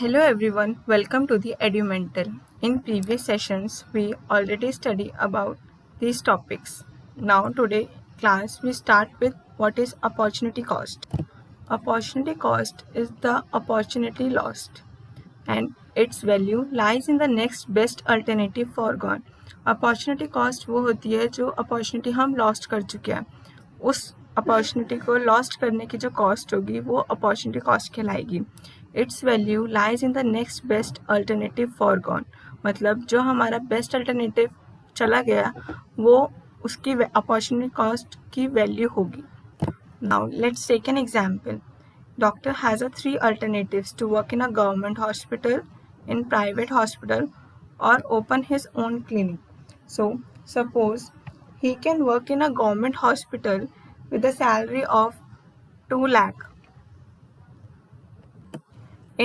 Hello everyone, welcome to the EduMental. In previous sessions, we already studied about these topics. Now today class we start with what is opportunity cost. Opportunity cost is the opportunity lost and its value lies in the next best alternative foregone. Opportunity cost वो होती है जो opportunity हम lost कर चुके हैं, उस opportunity को लॉस्ट करने की जो कॉस्ट होगी वो अपॉर्चुनिटी कॉस्ट कहलाएगी. It's value lies in the next best alternative foregone, मतलब जो हमारा बेस्ट अल्टरनेटिव चला गया वो उसकी अपॉर्चुनिटी कॉस्ट की वैल्यू होगी. Now let's take an example. Doctor has a three alternatives to work in a government hospital, in private hospital, or open his own clinic. So suppose he can work in a government hospital with a salary of 2 lakh,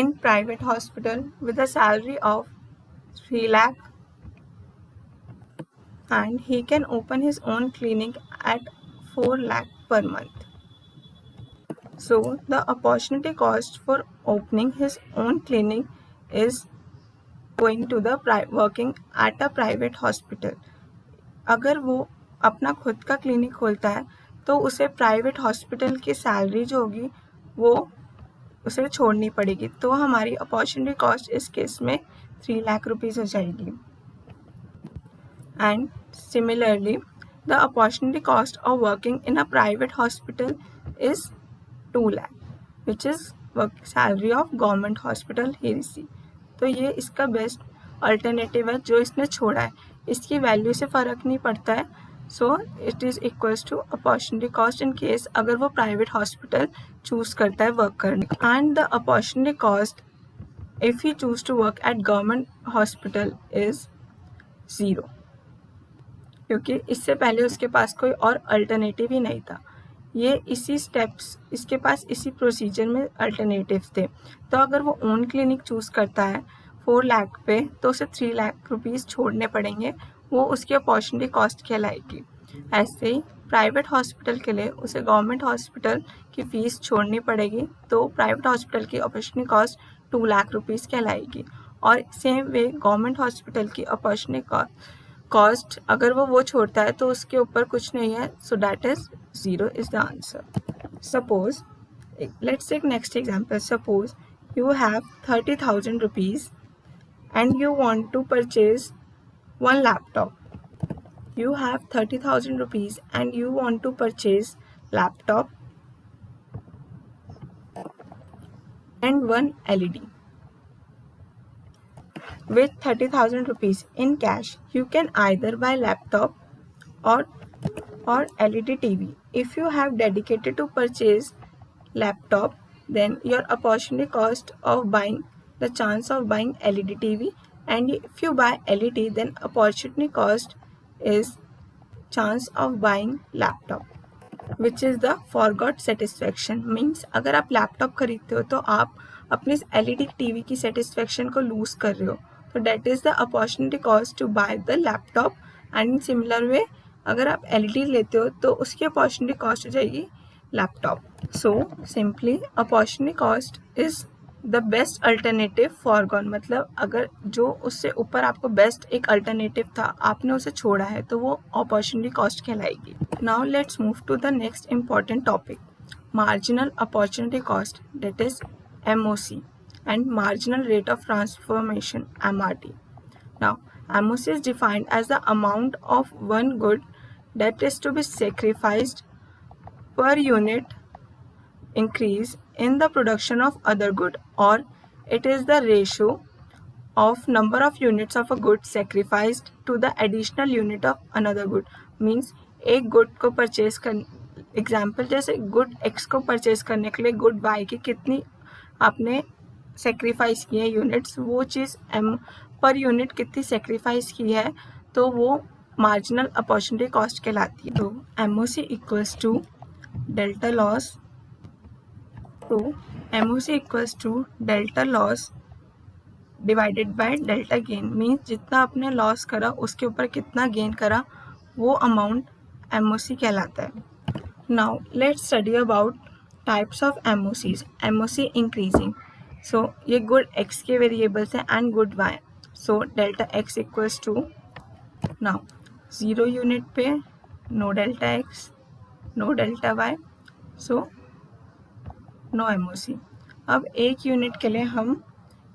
in private hospital with a salary of 3 lakh, and he can open his own clinic at 4 lakh per month. So the opportunity cost for opening his own clinic is going to the working at a private hospital. अगर वो अपना खुद का clinic खोलता है तो उसे private hospital की सैलरी जो होगी वो उसे छोड़नी पड़ेगी, तो हमारी अपॉर्चुनिटी कॉस्ट इस केस में 3 लाख रुपीज़ हो जाएगी. And similarly the opportunity cost of working in a private hospital is 2 lakh which is salary of government hospital he receive. तो ये इसका बेस्ट अल्टरनेटिव है जो इसने छोड़ा है, इसकी वैल्यू से फ़र्क नहीं पड़ता है. So it is equals to opportunity cost in case अगर वो प्राइवेट हॉस्पिटल चूज़ करता है वर्क करने. And the opportunity cost if he choose to work at government hospital is 0, क्योंकि इससे पहले उसके पास कोई और अल्टरनेटिव ही नहीं था. ये इसी स्टेप्स इसके पास इसी प्रोसीजर में अल्टरनेटिव्स थे. तो अगर वो ओन क्लिनिक चूज़ करता है 4 लाख पे तो उसे 3 लाख रुपीज़ छोड़ने पड़ेंगे, वो उसकी अपॉर्चुनिटी कॉस्ट कहलाएगी. ऐसे ही प्राइवेट हॉस्पिटल के लिए उसे गवर्नमेंट हॉस्पिटल की फ़ीस छोड़नी पड़ेगी, तो प्राइवेट हॉस्पिटल की अपॉर्चुनिटी कॉस्ट 2 लाख रुपीज़ कहलाएगी. और सेम वे गवर्नमेंट हॉस्पिटल की अपॉर्चुनिटी कॉस्ट अगर वो छोड़ता है तो उसके ऊपर कुछ नहीं है, so that is 0 is the answer. Suppose let's take next example. Suppose you have 30,000 rupees and you want to purchase one laptop. You have 30,000 rupees and you want to purchase laptop and one LED. With 30,000 rupees in cash, you can either buy laptop or LED TV. If you have dedicated to purchase laptop, then your opportunity cost of buying the chance of buying LED TV, and if you buy LED then opportunity cost is chance of buying laptop, which is the forgot satisfaction. means अगर आप laptop खरीदते हो तो आप अपनी LED TV की satisfaction को lose कर रहे हो, तो that is the opportunity cost to buy the laptop. And in similar way अगर आप LED लेते हो तो उसकी अपॉर्चुनिटी कॉस्ट हो जाएगी laptop. So simply opportunity cost is the best alternative foregone, मतलब अगर जो उससे ऊपर आपको बेस्ट एक अल्टरनेटिव था आपने उसे छोड़ा है तो वो अपॉर्चुनिटी कॉस्ट कहलाएगी. Now let's move to the next important topic, marginal opportunity cost, that is MOC, and marginal rate of transformation, MRT. Now MOC is defined as the amount of one good that is to be sacrificed per unit increase in the production of other good, or it is the ratio of number of units of a good sacrificed to the additional unit of another good. means एक good को purchase कर, example जैसे good X को purchase करने के लिए good Y की कितनी आपने सेक्रीफाइस की है यूनिट्स, वो चीज़ M पर यूनिट कितनी सेक्रीफाइस की है, तो वो मार्जिनल अपॉर्चुनिटी कॉस्ट कहलाती है. तो MOC equals to delta loss, तो MOC equals to delta loss divided by delta gain. Means जितना आपने लॉस करा उसके ऊपर कितना गेन करा वो अमाउंट MOC कहलाता है. Now let's study about types of MOCs. MOC increasing, so ये गुड x के वेरिएबल्स हैं and good y. So delta x equals to, now 0 unit पे no delta x, no delta y, so no MOC. अब 1 unit के लिए हम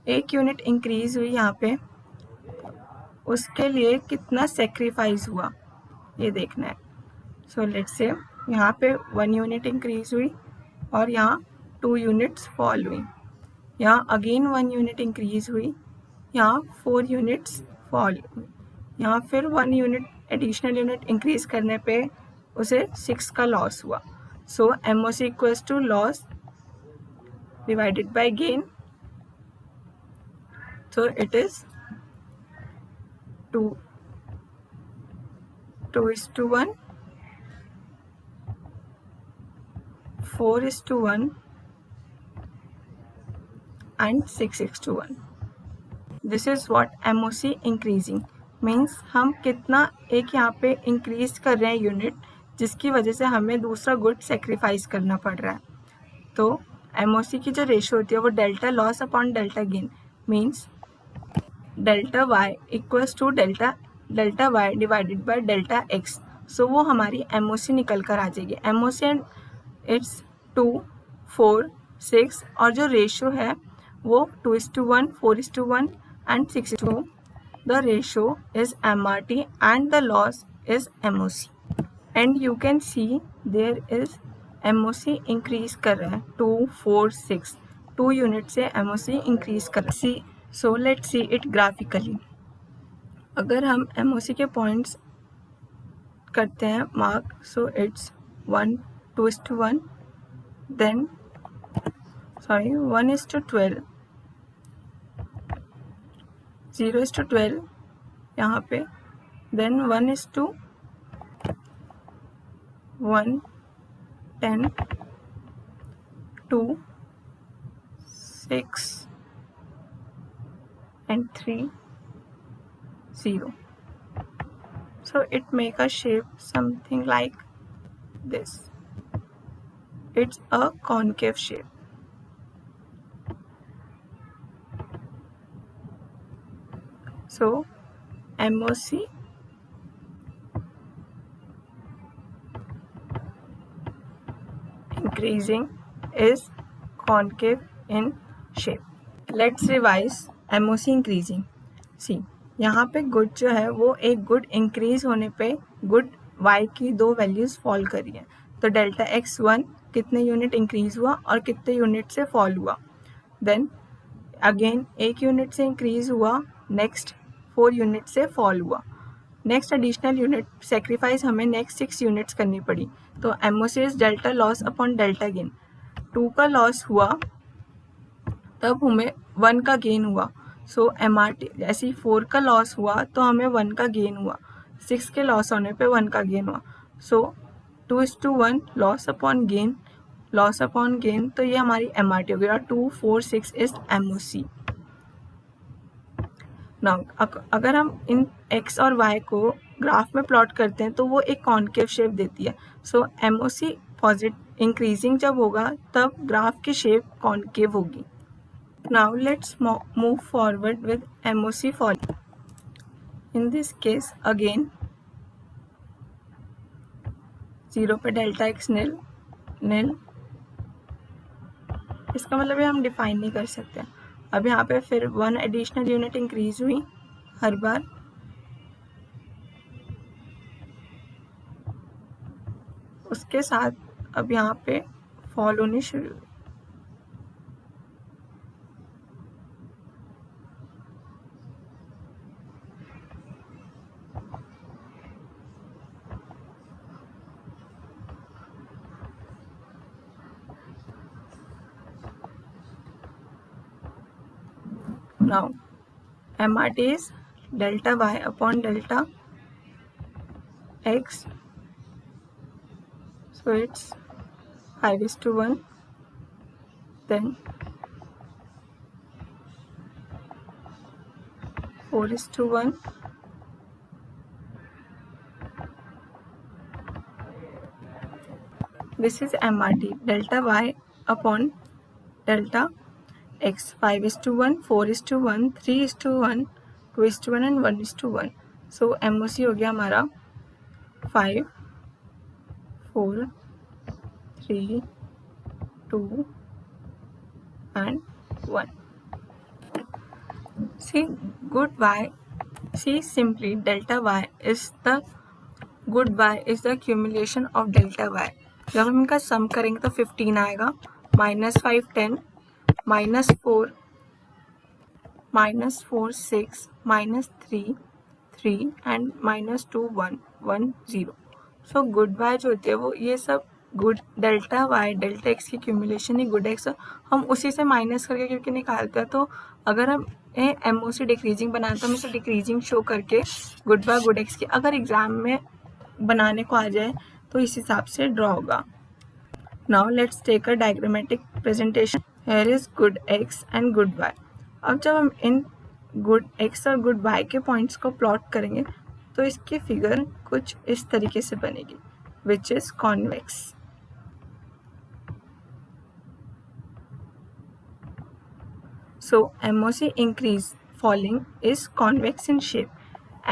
1 unit increase हुई यहाँ पे, उसके लिए कितना सेक्रीफाइस हुआ ये देखना है. सो लेट्स से यहाँ पे 1 यूनिट इंक्रीज हुई और यहाँ 2 यूनिट्स फॉल हुई. यहाँ अगेन 1 यूनिट इंक्रीज हुई, यहाँ 4 यूनिट्स फॉल हुई. यहाँ फिर 1 यूनिट एडिशनल यूनिट इंक्रीज करने पे उसे 6 का लॉस हुआ. So MOC equals to loss divided by gain. So it is 2:1, 4:1 and 6:1. This is what MOC increasing means. हम कितना एक यहाँ पे इंक्रीज कर रहे हैं यूनिट, जिसकी वजह से हमें दूसरा गुड सेक्रीफाइस करना पड़ रहा है. तो MOC की जो रेशियो होती है वो delta loss upon delta gain means delta y equals to delta y divided by delta x. So वो हमारी MOC निकल कर आ जाएगी. MOC एंड इट्स 2, 4, 6 और जो रेशियो है वो 2:1, 4:1 and 6:2. The ratio is MRT and the loss is MOC. And you can see there is MOC increase कर रहा है 2, 4, 6. 2 यूनिट से MOC increase कर रहा है. So let's see it graphically. अगर हम MOC के पॉइंट्स करते हैं मार्क, so it's 1, 2:1, then 1:12, 0:12 यहाँ पे, then 1:1, 10, 2, 6 and 3, 0. So it make a shape something like this. It's a concave shape. So MOC increasing is concave in shape. Let's revise MOC increasing. See, यहाँ पे good जो है वो एक good increase होने पे गुड y की 2 values fall करी है. तो डेल्टा x1 कितने यूनिट इंक्रीज हुआ और कितने यूनिट से फॉल हुआ. देन अगेन 1 यूनिट से इंक्रीज हुआ, नेक्स्ट 4 यूनिट से फॉल हुआ. नेक्स्ट एडिशनल यूनिट सेक्रीफाइस हमें नेक्स्ट 6 यूनिट्स करनी पड़ी. तो MOC is delta loss upon delta gain. 2 का लॉस हुआ तब हमें 1 का गेन हुआ. सो MRT जैसे ही 4 का लॉस हुआ तो हमें 1 का गेन हुआ, 6 के लॉस होने पे 1 का गेन हुआ. सो 2:1 लॉस अपॉन गेन, तो ये हमारी MRT हो गई और 2, 4, 6 इज MOC. नाउ अगर हम इन x और y को ग्राफ में प्लॉट करते हैं तो वो एक कॉन्केव शेप देती है. सो MOC पॉजिटिव इंक्रीजिंग जब होगा तब ग्राफ की शेप कॉन्केव होगी. Now let's move forward with MOC falling. In this case again 0 पे डेल्टा x nil. इसका मतलब हम डिफाइन नहीं कर सकते. अब यहाँ पे फिर 1 एडिशनल यूनिट इंक्रीज हुई हर बार. उसके साथ अब यहाँ पे फॉल होनी शुरू हुई. Now MRT is delta y upon delta x. So it's 5:1, then 4:1, this is MRT delta y upon delta x 5:1, 4:1, 3:1, 2:1 and 1:1. So MOC हो गया हमारा 5, 4, 3, 2 and 1. See simply delta y is the accumulation of delta y. जब हम इनका सम करेंगे तो 15 आएगा, -5 10, -4 6, -3 3 and -2 1 1 0. So good Y जो होती है वो ये सब good delta Y delta X की एक्यूमुलेशन ही गुड एक्स हम उसी से माइनस करके क्योंकि निकालते हैं. तो अगर हम MOC डिक्रीजिंग बनाते हैं तो हम इसे डिक्रीजिंग शो करके गुड वाई गुड एक्स की अगर एग्जाम में बनाने को आ जाए तो इस हिसाब से ड्रॉ होगा. Now let's take a diagrammatic presentation. Here is good X and good Y. अब जब हम इन गुड एक्स और गुड वाई के पॉइंट्स को प्लॉट करेंगे तो इसकी फिगर कुछ इस तरीके से बनेगी, which is convex. So MOC increase falling is convex in shape.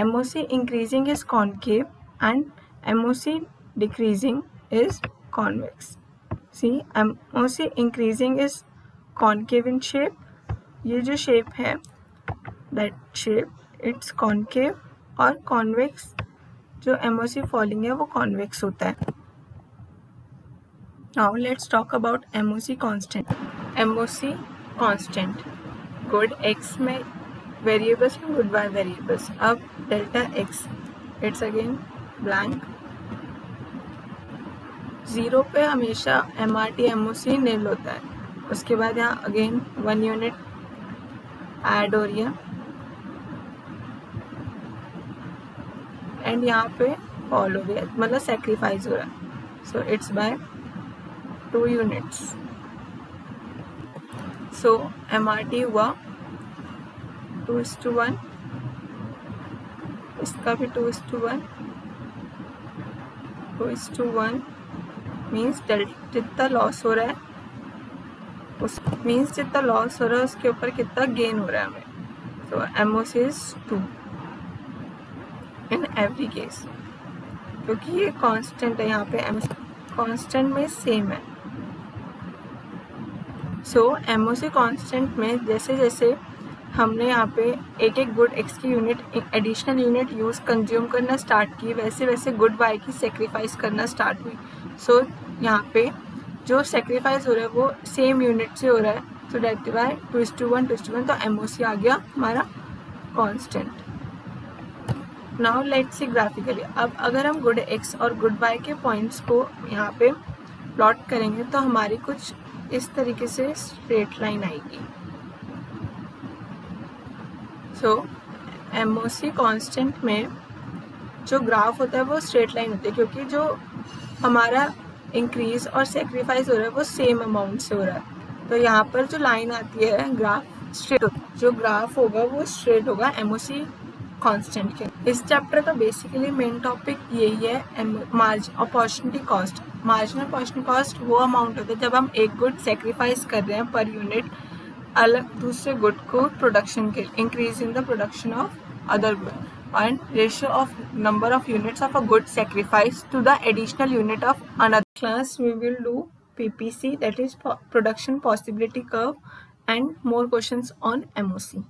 MOC increasing is concave and MOC decreasing is convex. See, MOC increasing is concave in shape. ये जो shape है, that shape it's concave और convex जो MOC falling है वो convex होता है. Now let's talk about MOC constant. MOC constant. Good x में वेरिएबल्स में गुड वाई वेरिएबल्स. अब delta x it's again blank. 0 पे हमेशा MRT MOC निल होता है. उसके बाद यहाँ अगेन 1 यूनिट ऐड हो रही है एंड यहाँ पे फॉल हो गया मतलब सेक्रीफाइस हो रहा है. So it's by 2 units. So MRT हुआ 2:1, इसका भी 2:1. 2:1 मीन्स जितना लॉस हो रहा है उस मीन्स जितना लॉस हो रहा है उसके ऊपर कितना गेन हो रहा है हमें. सो MOC is 2 in every case. क्योंकि ये कांस्टेंट है यहाँ पे MOC कांस्टेंट में सेम है. सो MOC कांस्टेंट में जैसे जैसे हमने यहाँ पे एक एक गुड एक्स की unit additional unit use consume करना स्टार्ट की वैसे वैसे गुड वाई की सेक्रीफाइस करना स्टार्ट हुई. सो यहाँ पे जो सेक्रीफाइस हो रहा है वो सेम यूनिट से हो रहा है. सो डेट वाई 2:1 2:1 तो MOC आ गया हमारा constant. Now let's see graphically. अब अगर हम गुड एक्स और गुड वाई के पॉइंट्स को यहाँ पे प्लॉट करेंगे तो हमारी कुछ इस तरीके से स्ट्रेट लाइन आएगी. सो MOC कांस्टेंट में जो ग्राफ होता है वो स्ट्रेट लाइन होती है क्योंकि जो हमारा इंक्रीज और सेक्रीफाइस हो रहा है वो सेम अमाउंट से हो रहा है. तो यहाँ पर जो लाइन आती है ग्राफ स्ट्रेट जो ग्राफ होगा वो स्ट्रेट होगा MOC कांस्टेंट के. इस चैप्टर का बेसिकली मेन टॉपिक यही है opportunity cost. Marginal opportunity cost वो अमाउंट होता है जब हम एक गुड सेक्रीफाइस कर रहे हैं पर यूनिट अलग दूसरे गुड को प्रोडक्शन के increase in the production of other good and ratio of number of units of a good sacrifice to the additional unit of another. Class we will do PPC, that is production possibility curve, and more questions on MOC.